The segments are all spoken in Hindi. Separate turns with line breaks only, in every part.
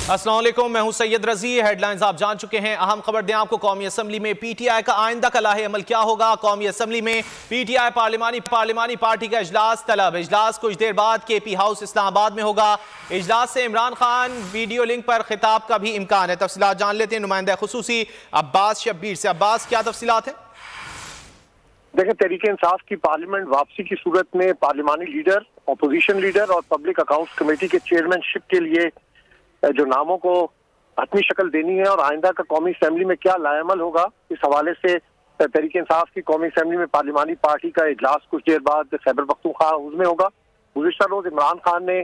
अस्सलाम वालेकुम, मैं हूं सैयद रजी। हेडलाइंस आप जान चुके हैं। अहम खबर दें आपको, कौमी असम्बली में पीटीआई का आइंदा का लाहे अमल क्या होगा। कौमी असम्बली में पीटीआई पार्लिमानी पार्टी का इजलास तलब। इजलास कुछ देर बाद केपी हाउस इस्लामाबाद में होगा। इजलास से इमरान खान वीडियो लिंक पर खिताब का भी इम्कान है। तफसीलात जान लेते हैं नुमाइंदा खुसूसी अब्बास शब्बीर से। अब्बास, क्या तफसीलात है?
देखिए, तहरीक इंसाफ की पार्लियामेंट वापसी की सूरत में पार्लिमानी लीडर, अपोजिशन लीडर और पब्लिक अकाउंट्स कमेटी के चेयरमैनशिप के लिए जो नामों को हतमी शक्ल देनी है और आइंदा का कौमी असम्बली में क्या लाएमल होगा, इस हवाले से तहरीक इंसाफ की कौमी असम्बली में पार्लिमानी पार्टी का इजलास कुछ देर बाद खैबर पख्तूनख्वा हाउस में होगा। गुज़िश्ता रोज इमरान खान ने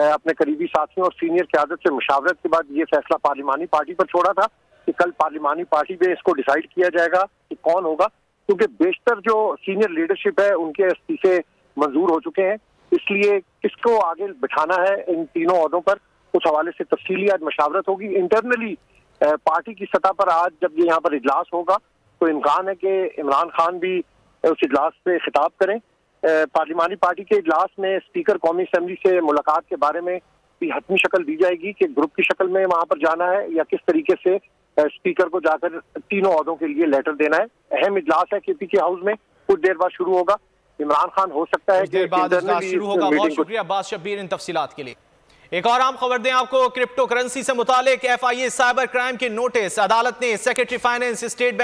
अपने करीबी साथियों और सीनियर क़यादत से मुशावरत के बाद ये फैसला पार्लिमानी पार्टी पर छोड़ा था कि कल पार्लिमानी पार्टी में इसको डिसाइड किया जाएगा कि कौन होगा, क्योंकि बेशतर जो सीनियर लीडरशिप है उनके इस्तीफे मंजूर हो चुके हैं। इसलिए किसको आगे बिठाना है इन तीनों ओहदों पर, उस हवाले से तफसीली आज मशावरत होगी। इंटरनली पार्टी की सतह पर आज जब ये यहाँ पर इजलास होगा तो इम्कान है कि इमरान खान भी उस इजलास पे खिताब करें। पार्लिमानी पार्टी के इजलास में स्पीकर कौमी असम्बली से मुलाकात के बारे में भी हतमी शक्ल दी जाएगी कि ग्रुप की शक्ल में वहां पर जाना है या किस तरीके से स्पीकर को जाकर तीनों ओहदों के लिए लेटर देना है। अहम इजलास है केपी हाउस में, कुछ देर बाद शुरू होगा। इमरान खान हो सकता है कि
शुरू होगा। बहुत शुक्रिया अब्बास शब्बीर इन तफसीलात के लिए। एक और आम खबर दें आपको, क्रिप्टो करेंसी से मुतालिक FIA साइबर क्राइम के नोटिस। अदालत ने सेक्रेटरी फाइनेंस, स्टेट